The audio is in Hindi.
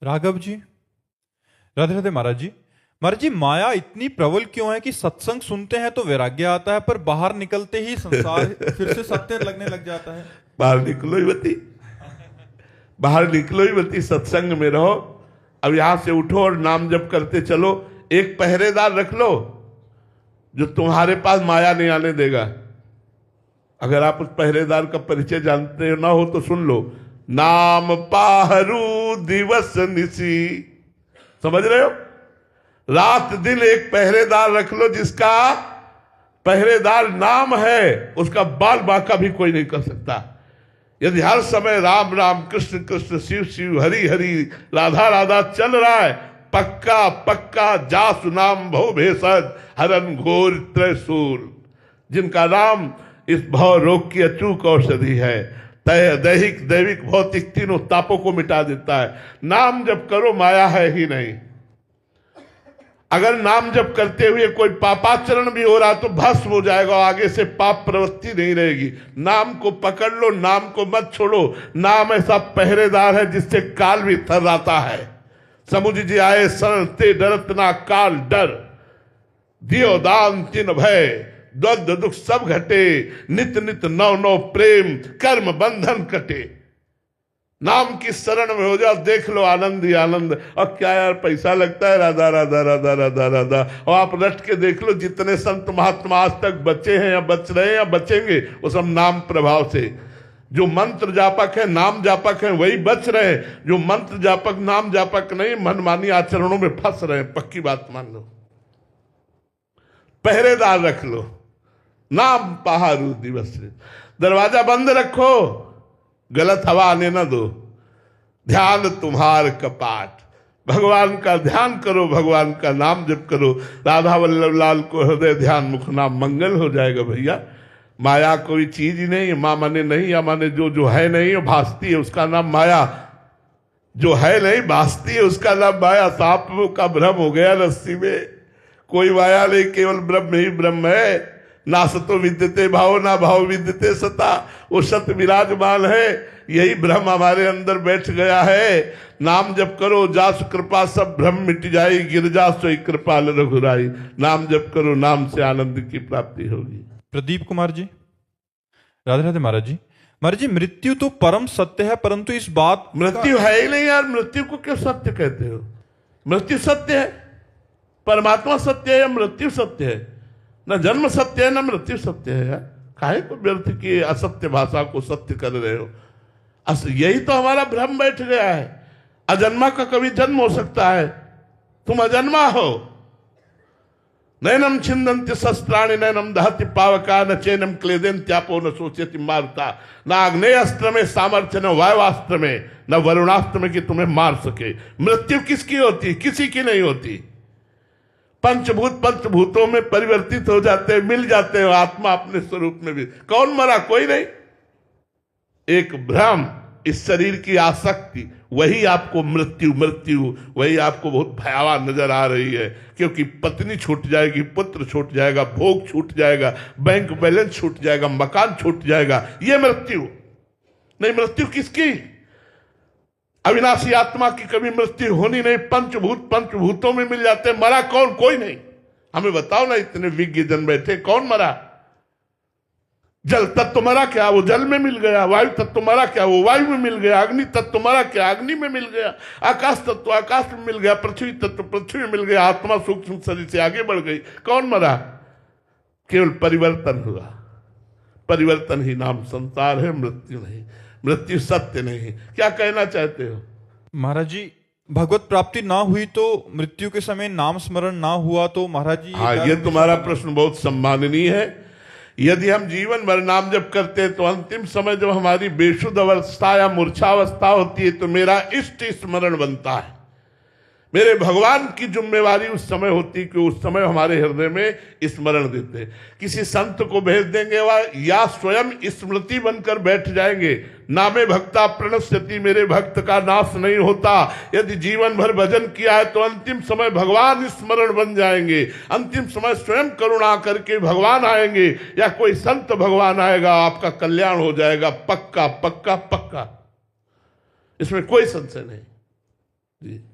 राघव जी, राधे राधे महाराज जी। महाराज जी, माया इतनी प्रबल क्यों है कि सत्संग सुनते हैं तो वैराग्य आता है, पर बाहर निकलते ही संसार फिर से सत्य लगने लग जाता है। बाहर निकलो ही बती, बाहर निकलो ही बती, सत्संग में रहो। अब यहां से उठो और नाम जप करते चलो। एक पहरेदार रख लो जो तुम्हारे पास माया नहीं आने देगा। अगर आप उस पहरेदार का परिचय जानते हो ना हो तो सुन लो। नाम पाहरू दिवस निसी, समझ रहे हो? रात दिन एक पहरेदार रख लो जिसका पहरेदार नाम है, उसका बाल बांका भी कोई नहीं कर सकता। यदि हर समय राम राम कृष्ण कृष्ण शिव शिव हरि हरि राधा राधा चल रहा है, पक्का पक्का जासु नाम भव भेषज हरन घोर त्रैशूल, जिनका नाम इस भव रोग की अचूक औषधि है, दैहिक दैविक भौतिक तीनों तापों को मिटा देता है। नाम जब करो माया है ही नहीं। अगर नाम जप करते हुए कोई पापाचरण भी हो रहा तो भस्म हो जाएगा, आगे से पाप प्रवृत्ति नहीं रहेगी। नाम को पकड़ लो, नाम को मत छोड़ो। नाम ऐसा पहरेदार है जिससे काल भी थर्राता है। समुझ जी आए शरण ते डरत ना काल डर, दियो दान तिन भय द्वंद दुख सब घटे, नित नित नव नव प्रेम कर्म बंधन कटे। नाम की शरण में हो जाओ, देख लो आनंद ही आनंद। और क्या यार पैसा लगता है, राधा राधा राधा राधा राधा। और आप रट के देख लो, जितने संत महात्मा आज तक बचे हैं या बच रहे हैं या बचेंगे, वो सब नाम प्रभाव से। जो मंत्र जापक है, नाम जापक है, वही बच रहे हैं। जो मंत्र जापक नाम जापक नहीं, मनमानी आचरणों में फंस रहे हैं। पक्की बात मान लो। पहरेदार रख लो, नाम पहारू दिवस। दरवाजा बंद रखो, गलत हवा आने न दो। ध्यान तुम्हार कपाट, भगवान का ध्यान करो, भगवान का नाम जप करो। राधा वल्लभ लाल को हृदय ध्यान मुख नाम, मंगल हो जाएगा भैया। माया कोई चीज ही नहीं है। माँ माने नहीं, या माने जो है नहीं, वो भासती है, उसका नाम माया। जो है नहीं भासती है, उसका नाम माया। सांप का भ्रम हो गया रस्सी में, कोई माया नहीं, केवल ब्रह्म ही ब्रह्म है। ना सतो विद्यते भाव, ना भाव विद्यते सता। वो सत्य विराजमान है, यही भ्रम हमारे अंदर बैठ गया है। नाम जप करो, जासु कृपा सब भ्रम मिट जाए, गिर जा सोई कृपाल रघुराई। नाम जप करो, नाम से आनंद की प्राप्ति होगी। प्रदीप कुमार जी, राधे राधे महाराज जी। महाराज जी, मृत्यु तो परम सत्य है, परंतु इस बात मृत्यु है ही नहीं यार। मृत्यु को क्यों सत्य कहते हो? मृत्यु सत्य है, परमात्मा सत्य है या मृत्यु सत्य है? न जन्म सत्य है न मृत्यु सत्य है यार। काहे को व्यर्थ की असत्य भाषा को सत्य कर रहे हो? यही तो हमारा भ्रम बैठ गया है। अजन्मा का कभी जन्म हो सकता है, तुम अजन्मा हो। नैनम छिंदन्ति शस्त्राणि नैनम दहति पावका, न चैनम क्लेदेन त्यापो न सोचति मारता। न आग्नेयास्त्र में सामर्थ्य, न वायुवास्त्र में, न वरुणास्त्र में कि तुम्हें मार सके। मृत्यु किसकी होती? किसी की नहीं होती। पंचभूत पंचभूतों में परिवर्तित हो जाते हैं, मिल जाते हैं आत्मा अपने स्वरूप में भी। कौन मरा? कोई नहीं। एक भ्रम, इस शरीर की आसक्ति, वही आपको मृत्यु मृत्यु, वही आपको बहुत भयावह नजर आ रही है। क्योंकि पत्नी छूट जाएगी, पुत्र छूट जाएगा, भोग छूट जाएगा, बैंक बैलेंस छूट जाएगा, मकान छूट जाएगा। ये मृत्यु नहीं। मृत्यु किसकी? अविनाशी आत्मा की कभी मृत्यु होनी नहीं। पंचभूत पंचभूतों में मिल जाते हैं। मरा कौन? कोई नहीं। हमें बताओ ना, इतने विज्ञ जन बैठे, कौन मरा? जल तत्व मरा क्या? वो जल में मिल गया। वायु तत्व मरा क्या? वो वायु में मिल गया। अग्नि तत्व मरा क्या? अग्नि में मिल गया। आकाश तत्व आकाश में मिल गया। पृथ्वी तत्व पृथ्वी में मिल गया। आत्मा सूक्ष्म शरीर से आगे बढ़ गई। कौन मरा? केवल परिवर्तन हुआ। परिवर्तन ही नाम संसार है, मृत्यु नहीं। मृत्यु सत्य नहीं। क्या कहना चाहते हो? महाराज जी, भगवत प्राप्ति ना हुई तो मृत्यु के समय नाम स्मरण ना हुआ तो महाराज जी। हाँ, ये तुम्हारा प्रश्न बहुत सम्माननीय है। यदि हम जीवन भर नाम जप करते हैं तो अंतिम समय जब हमारी बेशुद्ध अवस्था या मूर्छावस्था होती है तो मेरा इष्ट स्मरण बनता है। मेरे भगवान की जिम्मेवारी उस समय होती कि उस समय हमारे हृदय में स्मरण देते। किसी संत को भेज देंगे वह, या स्वयं स्मृति बनकर बैठ जाएंगे। नामे भक्ता प्रणश्यति, मेरे भक्त का नाश नहीं होता। यदि जीवन भर भजन किया है तो अंतिम समय भगवान स्मरण बन जाएंगे। अंतिम समय स्वयं करुणा करके भगवान आएंगे या कोई संत भगवान आएगा, आपका कल्याण हो जाएगा। पक्का पक्का पक्का, इसमें कोई संशय नहीं। जी।